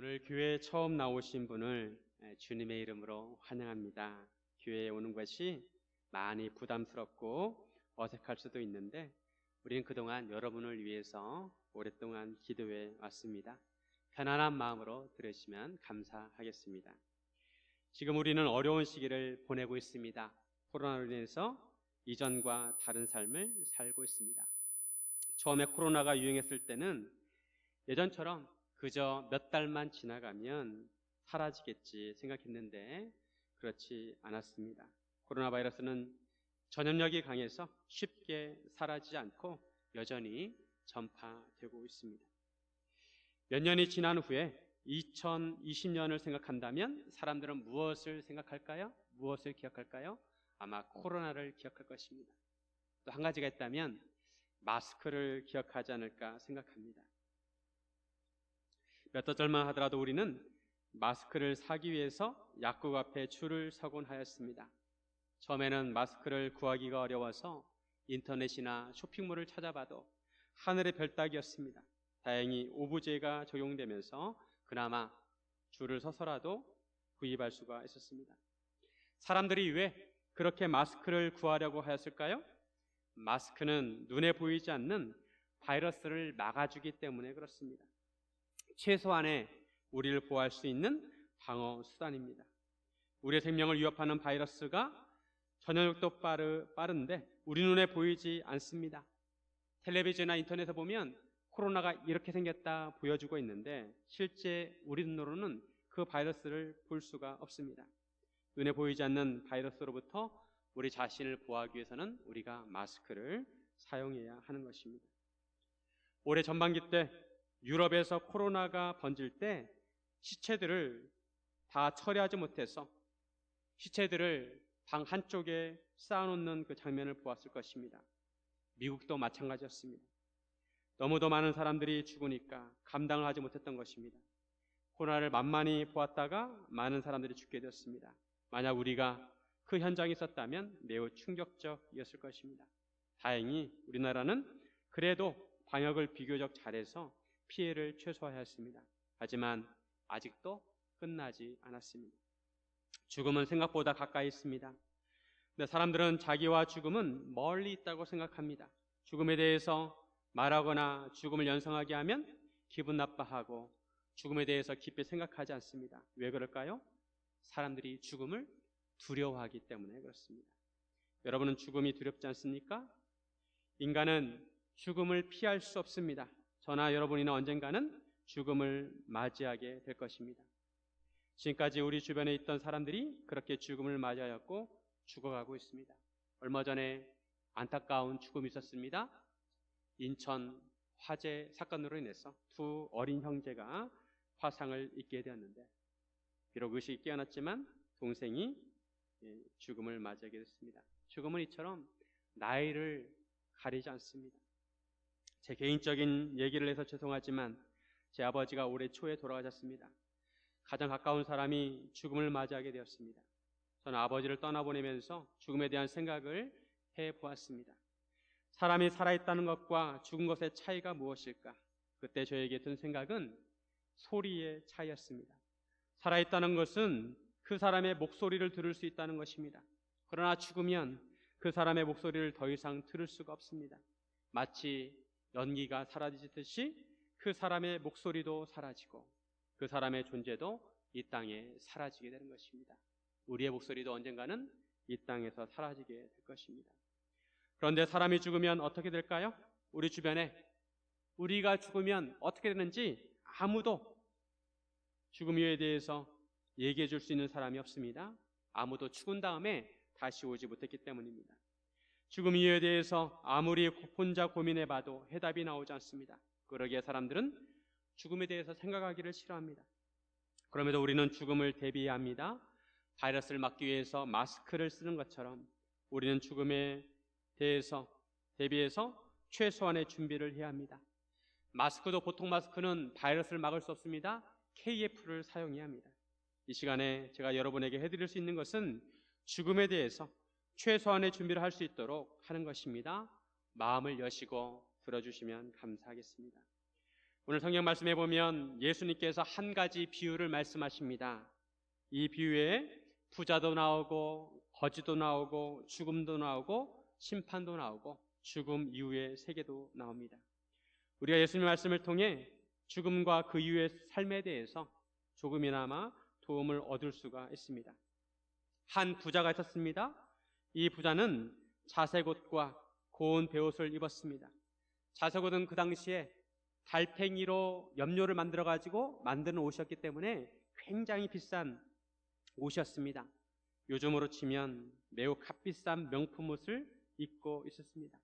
오늘 교회에 처음 나오신 분을 주님의 이름으로 환영합니다. 교회에 오는 것이 많이 부담스럽고 어색할 수도 있는데 우리는 그동안 여러분을 위해서 오랫동안 기도해 왔습니다. 편안한 마음으로 들으시면 감사하겠습니다. 지금 우리는 어려운 시기를 보내고 있습니다. 코로나로 인해서 이전과 다른 삶을 살고 있습니다. 처음에 코로나가 유행했을 때는 예전처럼 그저 몇 달만 지나가면 사라지겠지 생각했는데 그렇지 않았습니다. 코로나 바이러스는 전염력이 강해서 쉽게 사라지지 않고 여전히 전파되고 있습니다. 몇 년이 지난 후에 2020년을 생각한다면 사람들은 무엇을 생각할까요? 무엇을 기억할까요? 아마 코로나를 기억할 것입니다. 또 한 가지가 있다면 마스크를 기억하지 않을까 생각합니다. 몇 달 전만 하더라도 우리는 마스크를 사기 위해서 약국 앞에 줄을 서곤 하였습니다. 처음에는 마스크를 구하기가 어려워서 인터넷이나 쇼핑몰을 찾아봐도 하늘의 별 따기였습니다. 다행히 오부제가 적용되면서 그나마 줄을 서서라도 구입할 수가 있었습니다. 사람들이 왜 그렇게 마스크를 구하려고 하였을까요? 마스크는 눈에 보이지 않는 바이러스를 막아주기 때문에 그렇습니다. 최소한의 우리를 보호할 수 있는 방어 수단입니다. 우리의 생명을 위협하는 바이러스가 전염력도 빠른데 우리 눈에 보이지 않습니다. 텔레비전이나 인터넷에 보면 코로나가 이렇게 생겼다 보여주고 있는데 실제 우리 눈으로는 그 바이러스를 볼 수가 없습니다. 눈에 보이지 않는 바이러스로부터 우리 자신을 보호하기 위해서는 우리가 마스크를 사용해야 하는 것입니다. 올해 전반기 때 유럽에서 코로나가 번질 때 시체들을 다 처리하지 못해서 시체들을 방 한쪽에 쌓아놓는 그 장면을 보았을 것입니다. 미국도 마찬가지였습니다. 너무도 많은 사람들이 죽으니까 감당을 하지 못했던 것입니다. 코로나를 만만히 보았다가 많은 사람들이 죽게 되었습니다. 만약 우리가 그 현장에 있었다면 매우 충격적이었을 것입니다. 다행히 우리나라는 그래도 방역을 비교적 잘해서 피해를 최소화하였습니다. 하지만 아직도 끝나지 않았습니다. 죽음은 생각보다 가까이 있습니다. 근데 사람들은 자기와 죽음은 멀리 있다고 생각합니다. 죽음에 대해서 말하거나 죽음을 연상하게 하면 기분 나빠하고 죽음에 대해서 깊이 생각하지 않습니다. 왜 그럴까요? 사람들이 죽음을 두려워하기 때문에 그렇습니다. 여러분은 죽음이 두렵지 않습니까? 인간은 죽음을 피할 수 없습니다. 저나 여러분이나 언젠가는 죽음을 맞이하게 될 것입니다. 지금까지 우리 주변에 있던 사람들이 그렇게 죽음을 맞이하였고 죽어가고 있습니다. 얼마 전에 안타까운 죽음이 있었습니다. 인천 화재 사건으로 인해서 두 어린 형제가 화상을 입게 되었는데 비록 의식이 깨어났지만 동생이 죽음을 맞이하게 됐습니다. 죽음은 이처럼 나이를 가리지 않습니다. 제 개인적인 얘기를 해서 죄송하지만 제 아버지가 올해 초에 돌아가셨습니다. 가장 가까운 사람이 죽음을 맞이하게 되었습니다. 저는 아버지를 떠나보내면서 죽음에 대한 생각을 해보았습니다. 사람이 살아있다는 것과 죽은 것의 차이가 무엇일까? 그때 저에게 든 생각은 소리의 차이였습니다. 살아있다는 것은 그 사람의 목소리를 들을 수 있다는 것입니다. 그러나 죽으면 그 사람의 목소리를 더 이상 들을 수가 없습니다. 마치 연기가 사라지듯이 그 사람의 목소리도 사라지고 그 사람의 존재도 이 땅에 사라지게 되는 것입니다. 우리의 목소리도 언젠가는 이 땅에서 사라지게 될 것입니다. 그런데 사람이 죽으면 어떻게 될까요? 우리 주변에 우리가 죽으면 어떻게 되는지 아무도 죽음 이유에 대해서 얘기해 줄 수 있는 사람이 없습니다. 아무도 죽은 다음에 다시 오지 못했기 때문입니다. 죽음 이유에 대해서 아무리 혼자 고민해봐도 해답이 나오지 않습니다. 그러기에 사람들은 죽음에 대해서 생각하기를 싫어합니다. 그럼에도 우리는 죽음을 대비해야 합니다. 바이러스를 막기 위해서 마스크를 쓰는 것처럼 우리는 죽음에 대해서 대비해서 최소한의 준비를 해야 합니다. 마스크도 보통 마스크는 바이러스를 막을 수 없습니다. KF를 사용해야 합니다. 이 시간에 제가 여러분에게 해드릴 수 있는 것은 죽음에 대해서 최소한의 준비를 할 수 있도록 하는 것입니다. 마음을 여시고 들어주시면 감사하겠습니다. 오늘 성경 말씀에 보면 예수님께서 한 가지 비유를 말씀하십니다. 이 비유에 부자도 나오고 거지도 나오고 죽음도 나오고 심판도 나오고 죽음 이후의 세계도 나옵니다. 우리가 예수님의 말씀을 통해 죽음과 그 이후의 삶에 대해서 조금이나마 도움을 얻을 수가 있습니다. 한 부자가 있었습니다. 이 부자는 자색옷과 고운 베옷을 입었습니다. 자색옷은 그 당시에 달팽이로 염료를 만들어가지고 만드는 옷이었기 때문에 굉장히 비싼 옷이었습니다. 요즘으로 치면 매우 값비싼 명품 옷을 입고 있었습니다.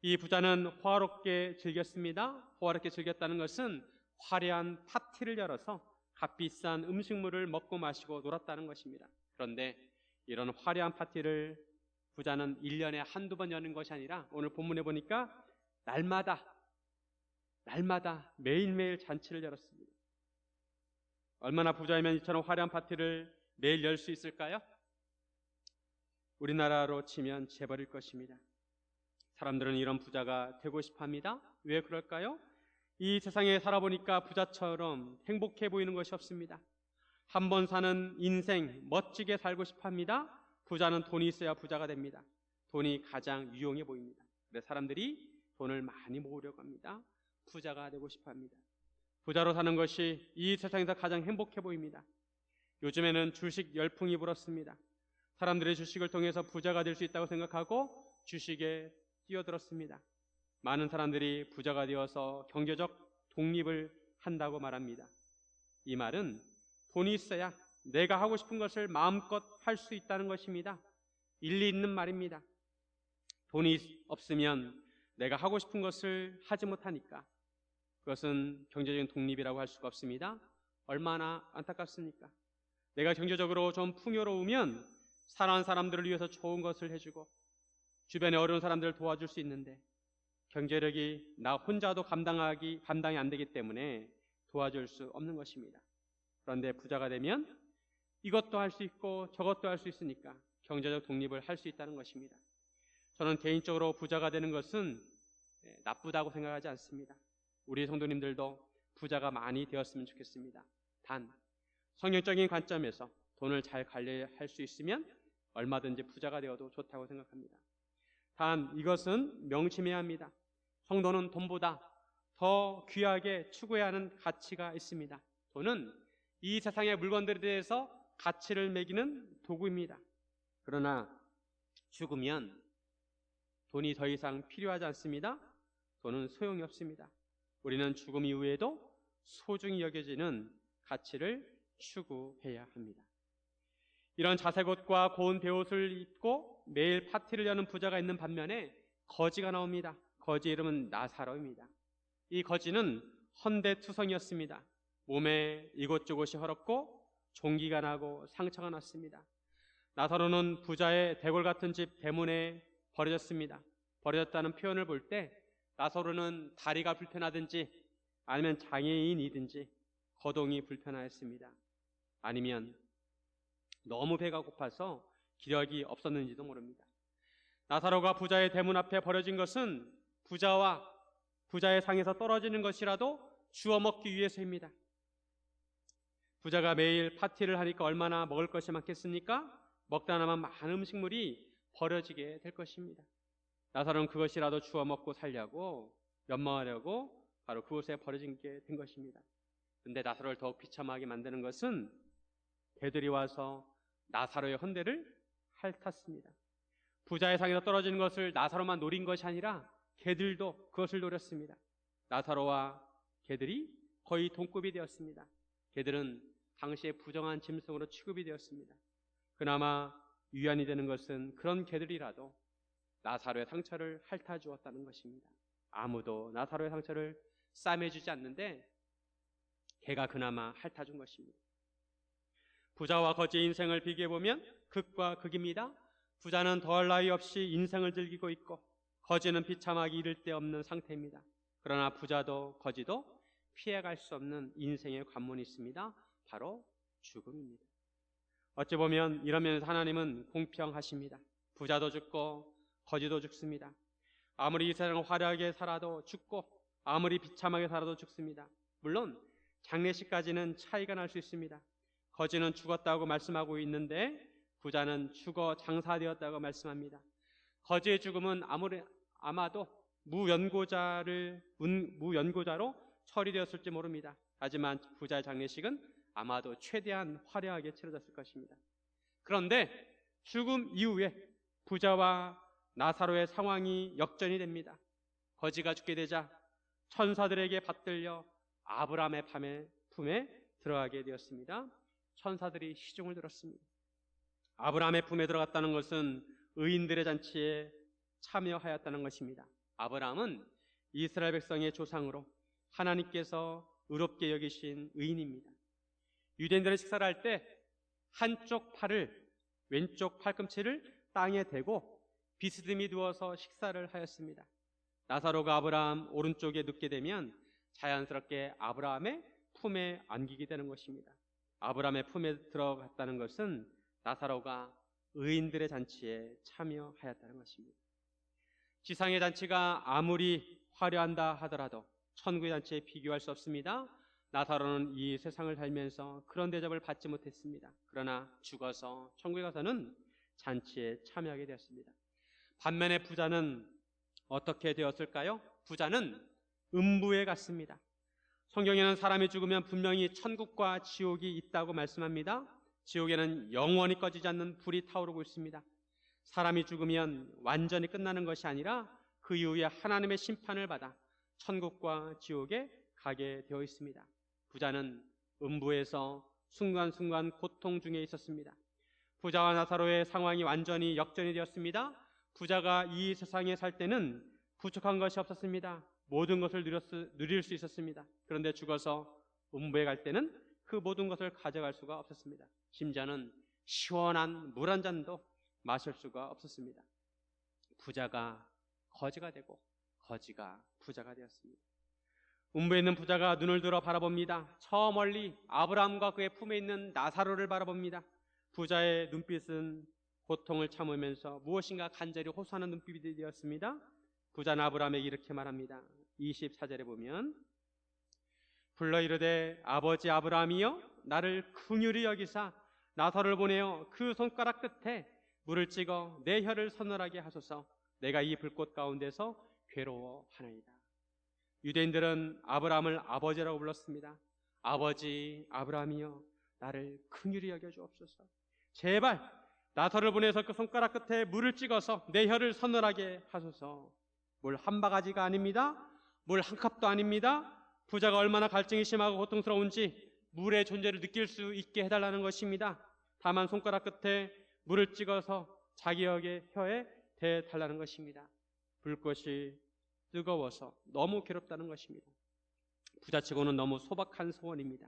이 부자는 호화롭게 즐겼습니다. 호화롭게 즐겼다는 것은 화려한 파티를 열어서 값비싼 음식물을 먹고 마시고 놀았다는 것입니다. 그런데 이런 화려한 파티를 부자는 1년에 한두 번 여는 것이 아니라 오늘 본문에 보니까 날마다 매일매일 잔치를 열었습니다. 얼마나 부자이면 이처럼 화려한 파티를 매일 열 수 있을까요? 우리나라로 치면 재벌일 것입니다. 사람들은 이런 부자가 되고 싶어 합니다. 왜 그럴까요? 이 세상에 살아보니까 부자처럼 행복해 보이는 것이 없습니다. 한 번 사는 인생 멋지게 살고 싶어 합니다. 부자는 돈이 있어야 부자가 됩니다. 돈이 가장 유용해 보입니다. 그래서 사람들이 돈을 많이 모으려고 합니다. 부자가 되고 싶어 합니다. 부자로 사는 것이 이 세상에서 가장 행복해 보입니다. 요즘에는 주식 열풍이 불었습니다. 사람들의 주식을 통해서 부자가 될 수 있다고 생각하고 주식에 뛰어들었습니다. 많은 사람들이 부자가 되어서 경제적 독립을 한다고 말합니다. 이 말은 돈이 있어야 내가 하고 싶은 것을 마음껏 할 수 있다는 것입니다. 일리 있는 말입니다. 돈이 없으면 내가 하고 싶은 것을 하지 못하니까 그것은 경제적인 독립이라고 할 수가 없습니다. 얼마나 안타깝습니까? 내가 경제적으로 좀 풍요로우면 사랑하는 사람들을 위해서 좋은 것을 해주고 주변에 어려운 사람들을 도와줄 수 있는데 경제력이 나 혼자도 감당이 안 되기 때문에 도와줄 수 없는 것입니다. 그런데 부자가 되면 이것도 할 수 있고 저것도 할 수 있으니까 경제적 독립을 할 수 있다는 것입니다. 저는 개인적으로 부자가 되는 것은 나쁘다고 생각하지 않습니다. 우리 성도님들도 부자가 많이 되었으면 좋겠습니다. 단 성경적인 관점에서 돈을 잘 관리할 수 있으면 얼마든지 부자가 되어도 좋다고 생각합니다. 단 이것은 명심해야 합니다. 성도는 돈보다 더 귀하게 추구해야 하는 가치가 있습니다. 돈은 이 세상의 물건들에 대해서 가치를 매기는 도구입니다. 그러나 죽으면 돈이 더 이상 필요하지 않습니다. 돈은 소용이 없습니다. 우리는 죽음 이후에도 소중히 여겨지는 가치를 추구해야 합니다. 이런 자색옷과 고운 베옷을 입고 매일 파티를 여는 부자가 있는 반면에 거지가 나옵니다. 거지 이름은 나사로입니다. 이 거지는 헌데투성이었습니다. 몸에 이곳저곳이 헐었고 종기가 나고 상처가 났습니다. 나사로는 부자의 대골 같은 집 대문에 버려졌습니다. 버려졌다는 표현을 볼 때 나사로는 다리가 불편하든지 아니면 장애인이든지 거동이 불편하였습니다. 아니면 너무 배가 고파서 기력이 없었는지도 모릅니다. 나사로가 부자의 대문 앞에 버려진 것은 부자와 부자의 상에서 떨어지는 것이라도 주워 먹기 위해서입니다. 부자가 매일 파티를 하니까 얼마나 먹을 것이 많겠습니까? 먹다 남은 많은 음식물이 버려지게 될 것입니다. 나사로는 그것이라도 주워 먹고 살려고 연마하려고 바로 그곳에 버려진 게 된 것입니다. 그런데 나사로를 더욱 비참하게 만드는 것은 개들이 와서 나사로의 헌대를 핥았습니다. 부자의 상에서 떨어지는 것을 나사로만 노린 것이 아니라 개들도 그것을 노렸습니다. 나사로와 개들이 거의 동급이 되었습니다. 개들은 당시에 부정한 짐승으로 취급이 되었습니다. 그나마 위안이 되는 것은 그런 개들이라도 나사로의 상처를 핥아 주었다는 것입니다. 아무도 나사로의 상처를 싸매주지 않는데 개가 그나마 핥아 준 것입니다. 부자와 거지의 인생을 비교해보면 극과 극입니다. 부자는 더할 나위 없이 인생을 즐기고 있고 거지는 비참하기 이를 데 없는 상태입니다. 그러나 부자도 거지도 피해갈 수 없는 인생의 관문이 있습니다. 바로 죽음입니다. 어찌 보면 이런 면에서 하나님은 공평하십니다. 부자도 죽고 거지도 죽습니다. 아무리 이 세상을 화려하게 살아도 죽고 아무리 비참하게 살아도 죽습니다. 물론 장례식까지는 차이가 날 수 있습니다. 거지는 죽었다고 말씀하고 있는데 부자는 죽어 장사되었다고 말씀합니다. 거지의 죽음은 아마도 무연고자로 처리되었을지 모릅니다. 하지만 부자의 장례식은 아마도 최대한 화려하게 치러졌을 것입니다. 그런데 죽음 이후에 부자와 나사로의 상황이 역전이 됩니다. 거지가 죽게 되자 천사들에게 받들려 아브라함의 품에 들어가게 되었습니다. 천사들이 시중을 들었습니다. 아브라함의 품에 들어갔다는 것은 의인들의 잔치에 참여하였다는 것입니다. 아브라함은 이스라엘 백성의 조상으로 하나님께서 의롭게 여기신 의인입니다. 유대인들은 식사를 할 때 한쪽 팔을, 왼쪽 팔꿈치를 땅에 대고 비스듬히 누워서 식사를 하였습니다. 나사로가 아브라함 오른쪽에 눕게 되면 자연스럽게 아브라함의 품에 안기게 되는 것입니다. 아브라함의 품에 들어갔다는 것은 나사로가 의인들의 잔치에 참여하였다는 것입니다. 지상의 잔치가 아무리 화려한다 하더라도 천국의 잔치에 비교할 수 없습니다. 나사로는 이 세상을 살면서 그런 대접을 받지 못했습니다. 그러나 죽어서 천국에 가서는 잔치에 참여하게 되었습니다. 반면에 부자는 어떻게 되었을까요? 부자는 음부에 갔습니다. 성경에는 사람이 죽으면 분명히 천국과 지옥이 있다고 말씀합니다. 지옥에는 영원히 꺼지지 않는 불이 타오르고 있습니다. 사람이 죽으면 완전히 끝나는 것이 아니라 그 이후에 하나님의 심판을 받아 천국과 지옥에 가게 되어 있습니다. 부자는 음부에서 순간순간 고통 중에 있었습니다. 부자와 나사로의 상황이 완전히 역전이 되었습니다. 부자가 이 세상에 살 때는 부족한 것이 없었습니다. 모든 것을 누릴 수 있었습니다. 그런데 죽어서 음부에 갈 때는 그 모든 것을 가져갈 수가 없었습니다. 심지어는 시원한 물 한 잔도 마실 수가 없었습니다. 부자가 거지가 되고 거지가 부자가 되었습니다. 음부에 있는 부자가 눈을 들어 바라봅니다. 저 멀리 아브라함과 그의 품에 있는 나사로를 바라봅니다. 부자의 눈빛은 고통을 참으면서 무엇인가 간절히 호소하는 눈빛이 되었습니다. 부자는 아브라함에게 이렇게 말합니다. 24절에 보면 불러 이르되 아버지 아브라함이여 나를 긍휼히 여기사 나사로를 보내어 그 손가락 끝에 물을 찍어 내 혀를 서늘하게 하소서. 내가 이 불꽃 가운데서 괴로워하나이다. 유대인들은 아브라함을 아버지라고 불렀습니다. 아버지 아브라함이여 나를 긍휼히 여겨 주옵소서. 제발 나사로를 보내서 그 손가락 끝에 물을 찍어서 내 혀를 서늘하게 하소서. 물 한 바가지가 아닙니다. 물 한 컵도 아닙니다. 부자가 얼마나 갈증이 심하고 고통스러운지 물의 존재를 느낄 수 있게 해달라는 것입니다. 다만 손가락 끝에 물을 찍어서 자기 혀에 대달라는 것입니다. 불꽃이 뜨거워서 너무 괴롭다는 것입니다. 부자치고는 너무 소박한 소원입니다.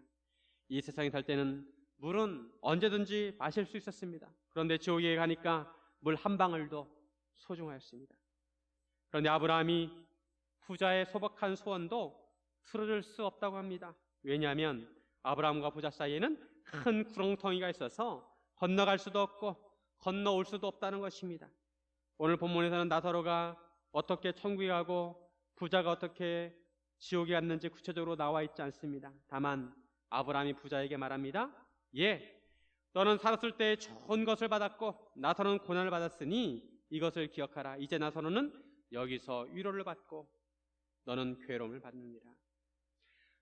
이 세상에 살 때는 물은 언제든지 마실 수 있었습니다. 그런데 지옥에 가니까 물 한 방울도 소중하였습니다. 그런데 아브라함이 부자의 소박한 소원도 틀어줄 수 없다고 합니다. 왜냐하면 아브라함과 부자 사이에는 큰 구렁텅이가 있어서 건너갈 수도 없고 건너올 수도 없다는 것입니다. 오늘 본문에서는 나사로가 어떻게 천국에 가고 부자가 어떻게 지옥에 갔는지 구체적으로 나와 있지 않습니다. 다만 아브라함이 부자에게 말합니다. 예, 너는 살았을 때 좋은 것을 받았고 나사로는 고난을 받았으니 이것을 기억하라. 이제 나사로는 여기서 위로를 받고 너는 괴로움을 받느니라.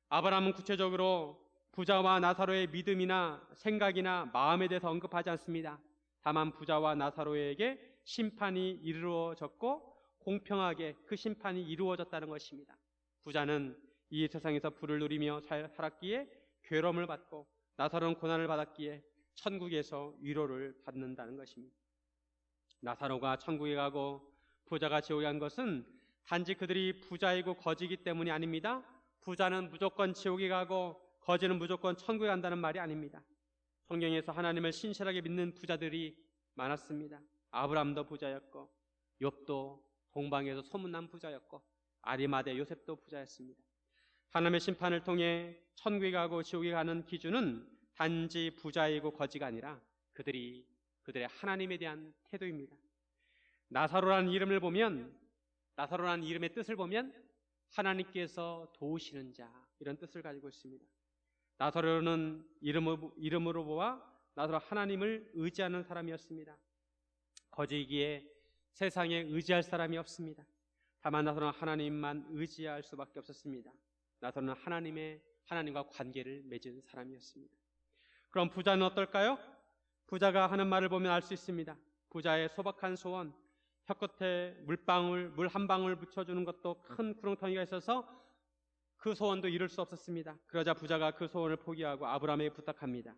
아브라함은 구체적으로 부자와 나사로의 믿음이나 생각이나 마음에 대해서 언급하지 않습니다. 다만 부자와 나사로에게 심판이 이루어졌고 공평하게 그 심판이 이루어졌다는 것입니다. 부자는 이 세상에서 부를 누리며 살았기에 괴로움을 받고 나사로는 고난을 받았기에 천국에서 위로를 받는다는 것입니다. 나사로가 천국에 가고 부자가 지옥에 간 것은 단지 그들이 부자이고 거지이기 때문이 아닙니다. 부자는 무조건 지옥에 가고 거지는 무조건 천국에 간다는 말이 아닙니다. 성경에서 하나님을 신실하게 믿는 부자들이 많았습니다. 아브라함도 부자였고 욥도 동방에서 소문난 부자였고 아리마대 요셉도 부자였습니다. 하나님의 심판을 통해 천국에 가고 지옥에 가는 기준은 단지 부자이고 거지가 아니라 그들의 하나님에 대한 태도입니다. 나사로라는 이름의 뜻을 보면 하나님께서 도우시는 자, 이런 뜻을 가지고 있습니다. 나사로는 이름으로 보아 나사로 하나님을 의지하는 사람이었습니다. 거지이기에 세상에 의지할 사람이 없습니다. 다만 나사로는 하나님만 의지할 수밖에 없었습니다. 나사로는 하나님과 관계를 맺은 사람이었습니다. 그럼 부자는 어떨까요? 부자가 하는 말을 보면 알 수 있습니다. 부자의 소박한 소원, 혀끝에 물 한 방울 묻혀주는 것도 큰 구렁텅이가 있어서 그 소원도 이룰 수 없었습니다. 그러자 부자가 그 소원을 포기하고 아브라함에게 부탁합니다.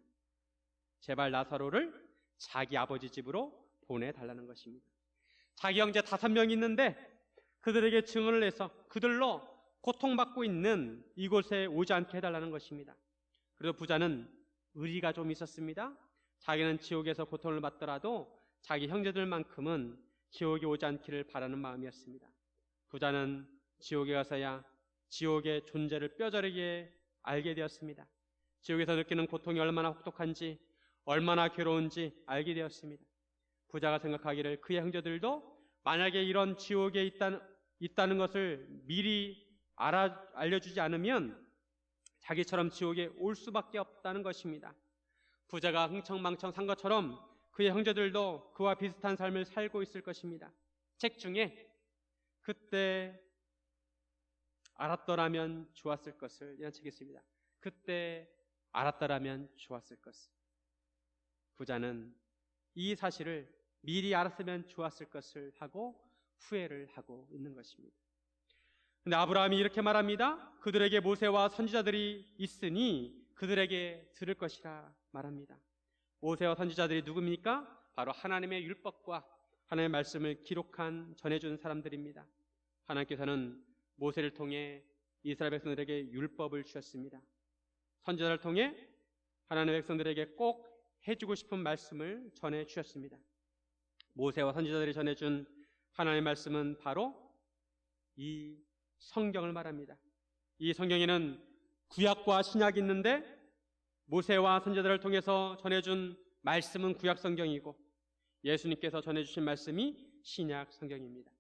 제발 나사로를 자기 아버지 집으로 보내달라는 것입니다. 자기 형제 5명이 있는데 그들에게 증언을 해서 그들로 고통받고 있는 이곳에 오지 않게 해달라는 것입니다. 그래서 부자는 의리가 좀 있었습니다. 자기는 지옥에서 고통을 받더라도 자기 형제들만큼은 지옥에 오지 않기를 바라는 마음이었습니다. 부자는 지옥에 가서야 지옥의 존재를 뼈저리게 알게 되었습니다. 지옥에서 느끼는 고통이 얼마나 혹독한지, 얼마나 괴로운지 알게 되었습니다. 부자가 생각하기를 그의 형제들도 만약에 이런 지옥에 있다는 것을 미리 알려주지 않으면 자기처럼 지옥에 올 수밖에 없다는 것입니다. 부자가 흥청망청 산 것처럼 그의 형제들도 그와 비슷한 삶을 살고 있을 것입니다. 책 중에 그때 알았더라면 좋았을 것을, 이런 책이 있습니다. 그때 알았더라면 좋았을 것을. 부자는 이 사실을 미리 알았으면 좋았을 것을 하고 후회를 하고 있는 것입니다. 근데 아브라함이 이렇게 말합니다. 그들에게 모세와 선지자들이 있으니 그들에게 들을 것이라 말합니다. 모세와 선지자들이 누굽니까? 바로 하나님의 율법과 하나님의 말씀을 기록한, 전해준 사람들입니다. 하나님께서는 모세를 통해 이스라엘 백성들에게 율법을 주셨습니다. 선지자를 통해 하나님의 백성들에게 꼭 해주고 싶은 말씀을 전해주셨습니다. 모세와 선지자들이 전해준 하나님의 말씀은 바로 이 성경을 말합니다. 이 성경에는 구약과 신약이 있는데 모세와 선지자들을 통해서 전해준 말씀은 구약 성경이고 예수님께서 전해주신 말씀이 신약 성경입니다.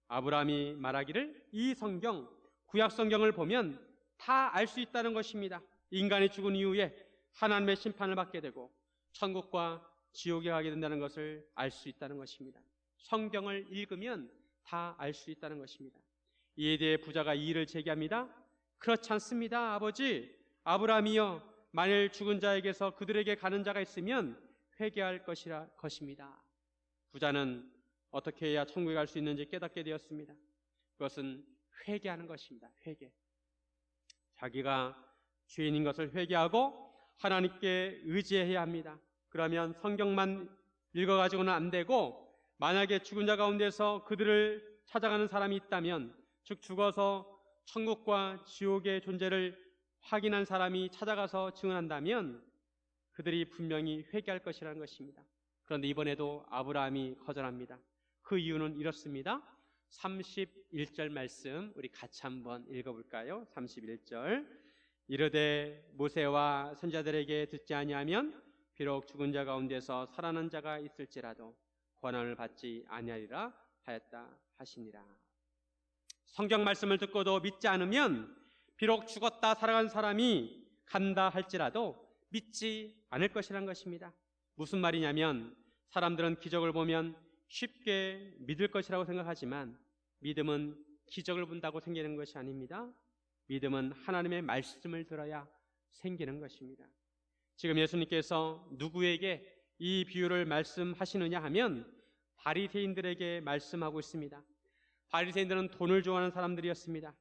아브라함이 말하기를 이 성경, 구약 성경을 보면 다 알 수 있다는 것입니다. 인간이 죽은 이후에 하나님의 심판을 받게 되고 천국과 지옥에 가게 된다는 것을 알 수 있다는 것입니다. 성경을 읽으면 다 알 수 있다는 것입니다. 이에 대해 부자가 이의를 제기합니다. 그렇지 않습니다, 아버지. 아브라함이여, 만일 죽은 자에게서 그들에게 가는 자가 있으면 회개할 것입니다. 부자는 어떻게 해야 천국에 갈 수 있는지 깨닫게 되었습니다. 그것은 회개하는 것입니다. 회개. 자기가 죄인인 것을 회개하고 하나님께 의지해야 합니다. 그러면 성경만 읽어가지고는 안 되고 만약에 죽은 자 가운데서 그들을 찾아가는 사람이 있다면, 즉 죽어서 천국과 지옥의 존재를 확인한 사람이 찾아가서 증언한다면 그들이 분명히 회개할 것이라는 것입니다. 그런데 이번에도 아브라함이 거절합니다. 그 이유는 이렇습니다. 31절 말씀 우리 같이 한번 읽어볼까요? 31절. 이르되 모세와 선지자들에게 듣지 아니하면 비록 죽은 자 가운데서 살아난 자가 있을지라도 권한을 받지 아니하리라 하였다 하시니라. 성경 말씀을 듣고도 믿지 않으면 비록 죽었다 살아간 사람이 간다 할지라도 믿지 않을 것이란 것입니다. 무슨 말이냐면 사람들은 기적을 보면 쉽게 믿을 것이라고 생각하지만 믿음은 기적을 본다고 생기는 것이 아닙니다. 믿음은 하나님의 말씀을 들어야 생기는 것입니다. 지금 예수님께서 누구에게 이 비유를 말씀하시느냐 하면 바리새인들에게 말씀하고 있습니다. 바리새인들은 돈을 좋아하는 사람들이었습니다.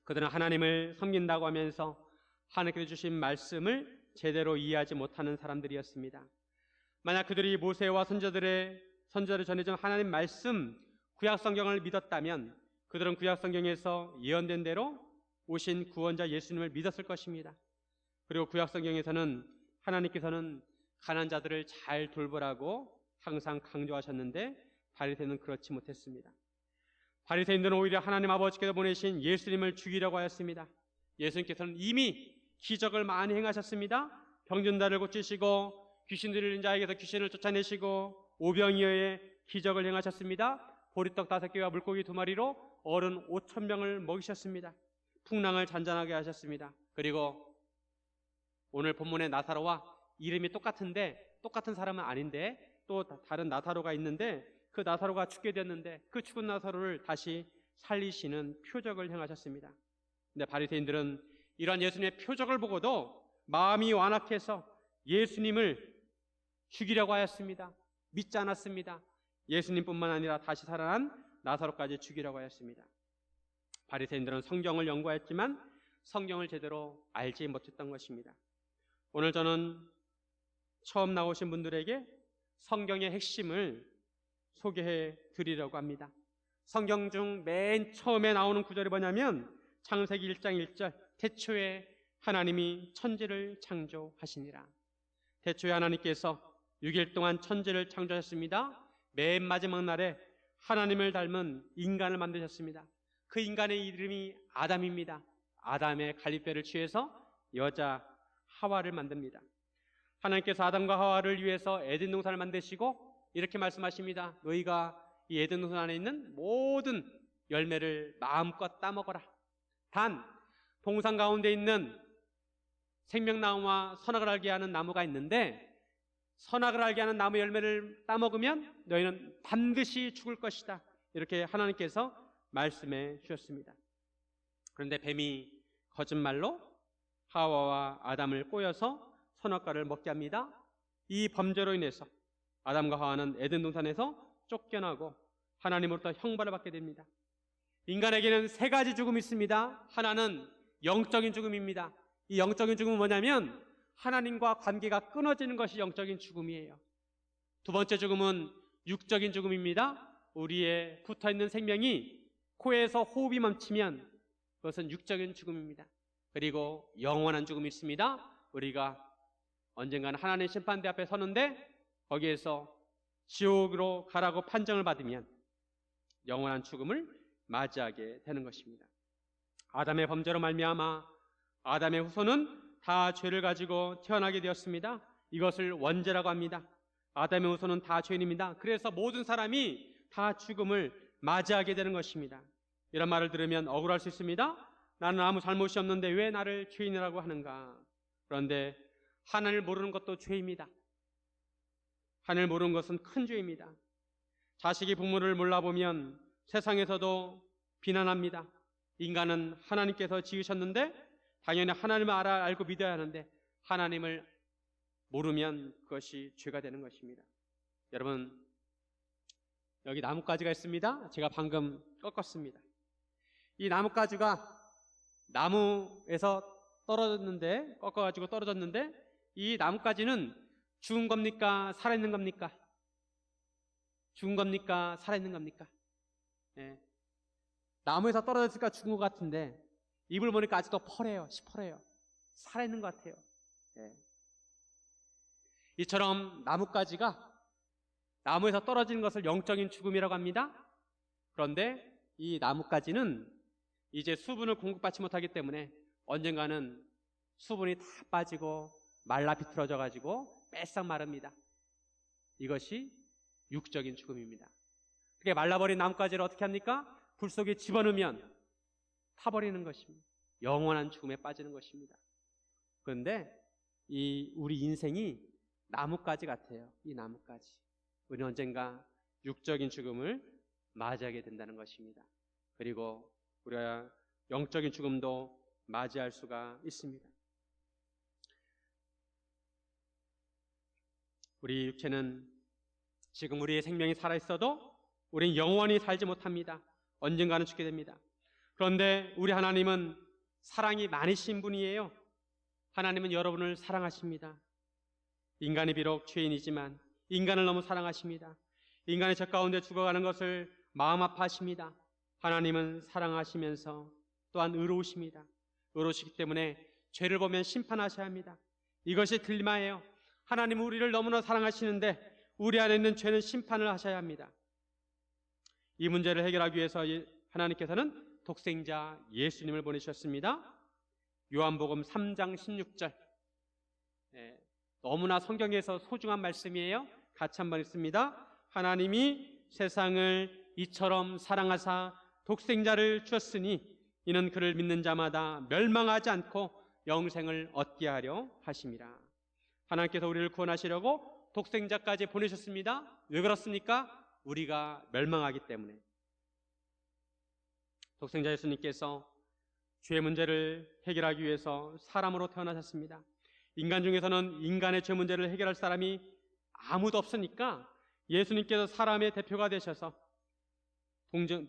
그들은 하나님을 섬긴다고 하면서 하나님께서 주신 말씀을 제대로 이해하지 못하는 사람들이었습니다. 만약 그들이 모세와 선지자를 전해준 하나님 말씀, 구약 성경을 믿었다면 그들은 구약 성경에서 예언된 대로 오신 구원자 예수님을 믿었을 것입니다. 그리고 구약 성경에서는 하나님께서는 가난한 자들을 잘 돌보라고 항상 강조하셨는데 바리새인은 그렇지 못했습니다. 바리새인들은 오히려 하나님 아버지께서 보내신 예수님을 죽이려고 하였습니다. 예수님께서는 이미 기적을 많이 행하셨습니다. 병든 자를 고치시고 귀신 들린 자에게서 귀신을 쫓아내시고 오병이어의 기적을 행하셨습니다. 보리떡 5개와 물고기 2마리로 어른 5,000명을 먹이셨습니다. 풍랑을 잔잔하게 하셨습니다. 그리고 오늘 본문의 나사로와 이름이 똑같은데 똑같은 사람은 아닌데 또 다른 나사로가 있는데 그 나사로가 죽게 됐는데 그 죽은 나사로를 다시 살리시는 표적을 행하셨습니다. 근데 바리새인들은 이러한 예수님의 표적을 보고도 마음이 완악해서 예수님을 죽이려고 하였습니다. 믿지 않았습니다. 예수님뿐만 아니라 다시 살아난 나사로까지 죽이려고 하였습니다. 바리새인들은 성경을 연구했지만 성경을 제대로 알지 못했던 것입니다. 오늘 저는 처음 나오신 분들에게 성경의 핵심을 소개해 드리려고 합니다. 성경 중 맨 처음에 나오는 구절이 뭐냐면 창세기 1장 1절 태초에 하나님이 천지를 창조하시니라. 태초에 하나님께서 6일 동안 천지를 창조하셨습니다. 맨 마지막 날에 하나님을 닮은 인간을 만드셨습니다. 그 인간의 이름이 아담입니다. 아담의 갈빗배를 취해서 여자 하와를 만듭니다. 하나님께서 아담과 하와를 위해서 에덴 동산을 만드시고 이렇게 말씀하십니다. 너희가 이 에덴 동산 안에 있는 모든 열매를 마음껏 따먹어라. 단 동산 가운데 있는 생명나무와 선악을 알게 하는 나무가 있는데 선악을 알게 하는 나무 열매를 따먹으면 너희는 반드시 죽을 것이다. 이렇게 하나님께서 말씀해 주셨습니다. 그런데 뱀이 거짓말로 하와와 아담을 꼬여서 선악과를 먹게 합니다. 이 범죄로 인해서 아담과 하와는 에덴 동산에서 쫓겨나고 하나님으로부터 형벌을 받게 됩니다. 인간에게는 세 가지 죽음이 있습니다. 하나는 영적인 죽음입니다. 이 영적인 죽음은 뭐냐면 하나님과 관계가 끊어지는 것이 영적인 죽음이에요. 두 번째 죽음은 육적인 죽음입니다. 우리의 붙어있는 생명이 코에서 호흡이 멈추면 그것은 육적인 죽음입니다. 그리고 영원한 죽음이 있습니다. 우리가 언젠가는 하나님의 심판대 앞에 서는데 거기에서 지옥으로 가라고 판정을 받으면 영원한 죽음을 맞이하게 되는 것입니다. 아담의 범죄로 말미암아 아담의 후손은 다 죄를 가지고 태어나게 되었습니다. 이것을 원죄라고 합니다. 아담의 후손은 다 죄인입니다. 그래서 모든 사람이 다 죽음을 맞이하게 되는 것입니다. 이런 말을 들으면 억울할 수 있습니다. 나는 아무 잘못이 없는데 왜 나를 죄인이라고 하는가? 그런데 하나님을 모르는 것도 죄입니다. 하나님을 모르는 것은 큰 죄입니다. 자식이 부모를 몰라보면 세상에서도 비난합니다. 인간은 하나님께서 지으셨는데 당연히 하나님을 알고 믿어야 하는데 하나님을 모르면 그것이 죄가 되는 것입니다. 여러분, 여기 나뭇가지가 있습니다. 제가 방금 꺾었습니다. 이 나뭇가지가 나무에서 떨어졌는데 꺾어가지고 떨어졌는데 이 나뭇가지는 죽은 겁니까? 살아있는 겁니까? 죽은 겁니까? 살아있는 겁니까? 예. 나무에서 떨어졌으니까 죽은 것 같은데 입을 보니까 아직도 펄해요. 시퍼래요. 살아있는 것 같아요. 예. 이처럼 나뭇가지가 나무에서 떨어지는 것을 영적인 죽음이라고 합니다. 그런데 이 나뭇가지는 이제 수분을 공급받지 못하기 때문에 언젠가는 수분이 다 빠지고 말라 비틀어져 가지고 빼싹 마릅니다. 이것이 육적인 죽음입니다. 그게 말라버린 나뭇가지를 어떻게 합니까? 불 속에 집어넣으면 타버리는 것입니다. 영원한 죽음에 빠지는 것입니다. 그런데 우리 인생이 나뭇가지 같아요. 이 나뭇가지. 우리는 언젠가 육적인 죽음을 맞이하게 된다는 것입니다. 그리고 우리가 영적인 죽음도 맞이할 수가 있습니다. 우리 육체는 지금 우리의 생명이 살아있어도 우리는 영원히 살지 못합니다. 언젠가는 죽게 됩니다. 그런데 우리 하나님은 사랑이 많으신 분이에요. 하나님은 여러분을 사랑하십니다. 인간이 비록 죄인이지만 인간을 너무 사랑하십니다. 인간의 죄 가운데 죽어가는 것을 마음 아파하십니다. 하나님은 사랑하시면서 또한 의로우십니다. 의로우시기 때문에 죄를 보면 심판하셔야 합니다. 이것이 딜마예요. 하나님은 우리를 너무나 사랑하시는데 우리 안에 있는 죄는 심판을 하셔야 합니다. 이 문제를 해결하기 위해서 하나님께서는 독생자 예수님을 보내주셨습니다. 요한복음 3장 16절. 너무나 성경에서 소중한 말씀이에요. 같이 한번 읽습니다. 하나님이 세상을 이처럼 사랑하사 독생자를 주었으니 이는 그를 믿는 자마다 멸망하지 않고 영생을 얻게 하려 하심이라. 하나님께서 우리를 구원하시려고 독생자까지 보내셨습니다. 왜 그렇습니까? 우리가 멸망하기 때문에. 독생자 예수님께서 죄의 문제를 해결하기 위해서 사람으로 태어나셨습니다. 인간 중에서는 인간의 죄 문제를 해결할 사람이 아무도 없으니까 예수님께서 사람의 대표가 되셔서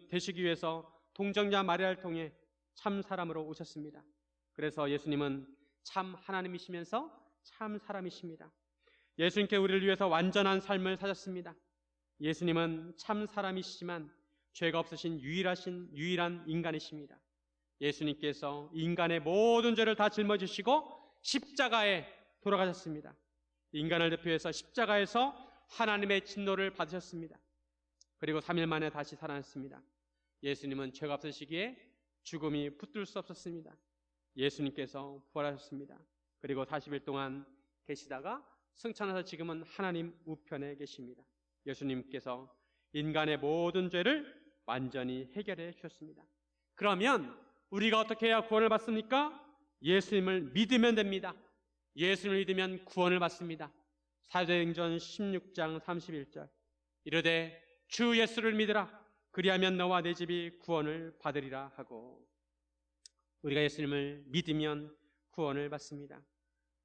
되시기 위해서 동정자 마리아를 통해 참 사람으로 오셨습니다. 그래서 예수님은 참 하나님이시면서 참 사람이십니다. 예수님께 우리를 위해서 완전한 삶을 사셨습니다. 예수님은 참 사람이시지만 죄가 없으신 유일한 인간이십니다. 예수님께서 인간의 모든 죄를 다 짊어지시고 십자가에 돌아가셨습니다. 인간을 대표해서 십자가에서 하나님의 진노를 받으셨습니다. 그리고 3일 만에 다시 살아났습니다. 예수님은 죄가 없으시기에 죽음이 붙들 수 없었습니다. 예수님께서 부활하셨습니다. 그리고 40일 동안 계시다가 승천하셔서 지금은 하나님 우편에 계십니다. 예수님께서 인간의 모든 죄를 완전히 해결해 주셨습니다. 그러면 우리가 어떻게 해야 구원을 받습니까? 예수님을 믿으면 됩니다. 예수님을 믿으면 구원을 받습니다. 사도행전 16장 31절 이르되 주 예수를 믿으라 그리하면 너와 내 집이 구원을 받으리라 하고, 우리가 예수님을 믿으면 구원을 받습니다.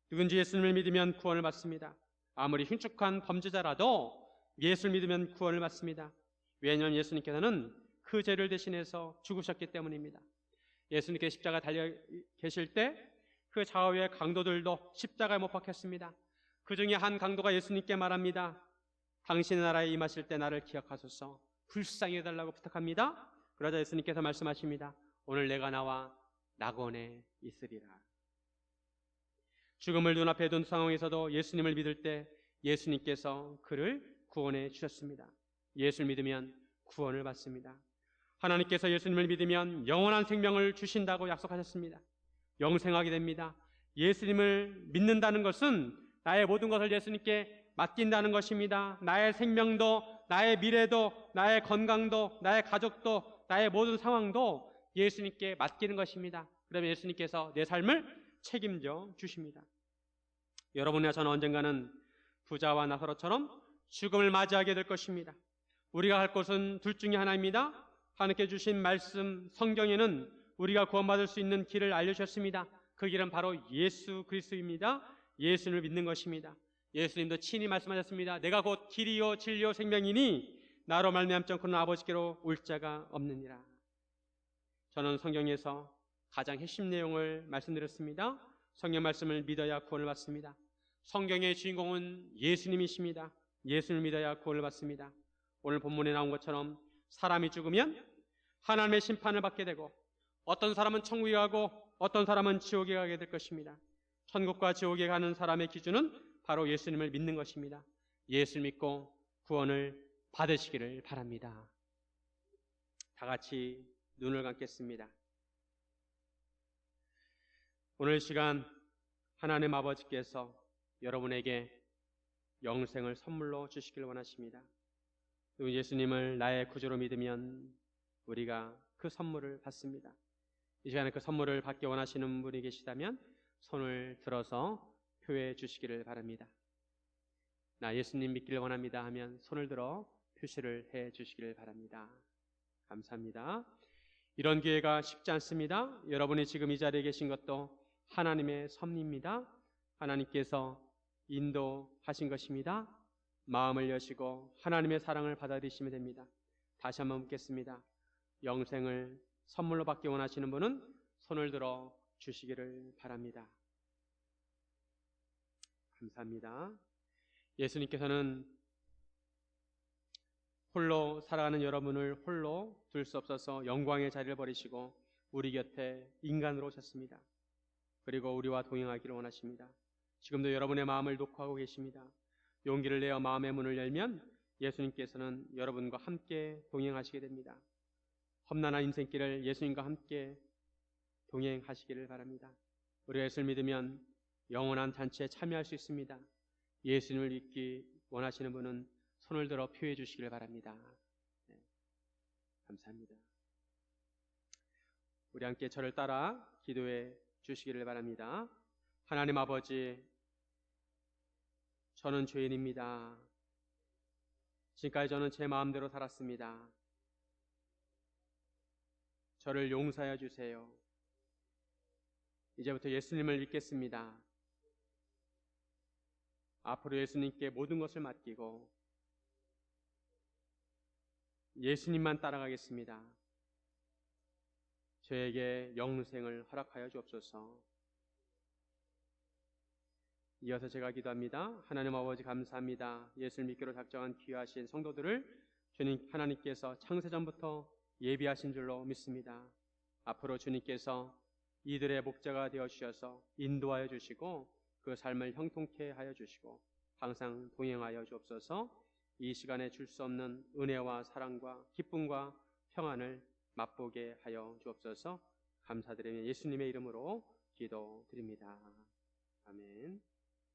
누군지 예수님을 믿으면 구원을 받습니다. 아무리 흉측한 범죄자라도 예수를 믿으면 구원을 받습니다. 왜냐하면 예수님께서는 그 죄를 대신해서 죽으셨기 때문입니다. 예수님께 십자가에 달려 계실 때 그 좌우의 강도들도 십자가에 못 박혔습니다. 그 중에 한 강도가 예수님께 말합니다. 당신의 나라에 임하실 때 나를 기억하소서, 불쌍히 해달라고 부탁합니다. 그러자 예수님께서 말씀하십니다. 오늘 내가 나와 낙원에 있으리라. 죽음을 눈앞에 둔 상황에서도 예수님을 믿을 때 예수님께서 그를 구원해 주셨습니다. 예수를 믿으면 구원을 받습니다. 하나님께서 예수님을 믿으면 영원한 생명을 주신다고 약속하셨습니다. 영생하게 됩니다. 예수님을 믿는다는 것은 나의 모든 것을 예수님께 맡긴다는 것입니다. 나의 생명도, 나의 미래도, 나의 건강도, 나의 가족도, 나의 모든 상황도 예수님께 맡기는 것입니다. 그러면 예수님께서 내 삶을 책임져 주십니다. 여러분이나 저는 언젠가는 부자와 나사로처럼 죽음을 맞이하게 될 것입니다. 우리가 갈 곳은 둘 중에 하나입니다. 하나님께 주신 말씀 성경에는 우리가 구원받을 수 있는 길을 알려주셨습니다. 그 길은 바로 예수 그리스도입니다. 예수를 믿는 것입니다. 예수님도 친히 말씀하셨습니다. 내가 곧 길이요 진리요 생명이니 나로 말미암지 않고는 아버지께로 올 자가 없느니라. 저는 성경에서 가장 핵심 내용을 말씀드렸습니다. 성경 말씀을 믿어야 구원을 받습니다. 성경의 주인공은 예수님이십니다. 예수를 믿어야 구원을 받습니다. 오늘 본문에 나온 것처럼 사람이 죽으면 하나님의 심판을 받게 되고, 어떤 사람은 천국에 가고 어떤 사람은 지옥에 가게 될 것입니다. 천국과 지옥에 가는 사람의 기준은 바로 예수님을 믿는 것입니다. 예수를 믿고 구원을 받으시기를 바랍니다. 다 같이 눈을 감겠습니다. 오늘 시간 하나님 아버지께서 여러분에게 영생을 선물로 주시길 원하십니다. 예수님을 나의 구주로 믿으면 우리가 그 선물을 받습니다. 이 시간에 그 선물을 받기 원하시는 분이 계시다면 손을 들어서 표해 주시기를 바랍니다. 나 예수님 믿기를 원합니다 하면 손을 들어 표시를 해 주시기를 바랍니다. 감사합니다. 이런 기회가 쉽지 않습니다. 여러분이 지금 이 자리에 계신 것도 하나님의 섭리입니다. 하나님께서 인도하신 것입니다. 마음을 여시고 하나님의 사랑을 받아들이시면 됩니다. 다시 한번 묻겠습니다. 영생을 선물로 받기 원하시는 분은 손을 들어 주시기를 바랍니다. 감사합니다. 예수님께서는 홀로 살아가는 여러분을 홀로 둘 수 없어서 영광의 자리를 버리시고 우리 곁에 인간으로 오셨습니다. 그리고 우리와 동행하기를 원하십니다. 지금도 여러분의 마음을 녹화하고 계십니다. 용기를 내어 마음의 문을 열면 예수님께서는 여러분과 함께 동행하시게 됩니다. 험난한 인생길을 예수님과 함께 동행하시기를 바랍니다. 우리가 예수를 믿으면 영원한 잔치에 참여할 수 있습니다. 예수님을 믿기 원하시는 분은 손을 들어 표해 주시기를 바랍니다. 네, 감사합니다. 우리 함께 저를 따라 기도해 주시기를 바랍니다. 하나님 아버지, 저는 죄인입니다. 지금까지 저는 제 마음대로 살았습니다. 저를 용서하여 주세요. 이제부터 예수님을 믿겠습니다. 앞으로 예수님께 모든 것을 맡기고 예수님만 따라가겠습니다. 저에게 영생을 허락하여 주옵소서. 이어서 제가 기도합니다. 하나님 아버지 감사합니다. 예수를 믿기로 작정한 귀하신 성도들을 주님 하나님께서 창세전부터 예비하신 줄로 믿습니다. 앞으로 주님께서 이들의 목자가 되어 주셔서 인도하여 주시고 그 삶을 형통케 하여 주시고 항상 동행하여 주옵소서. 이 시간에 줄 수 없는 은혜와 사랑과 기쁨과 평안을 맛보게 하여 주옵소서. 감사드리며 예수님의 이름으로 기도드립니다. 아멘.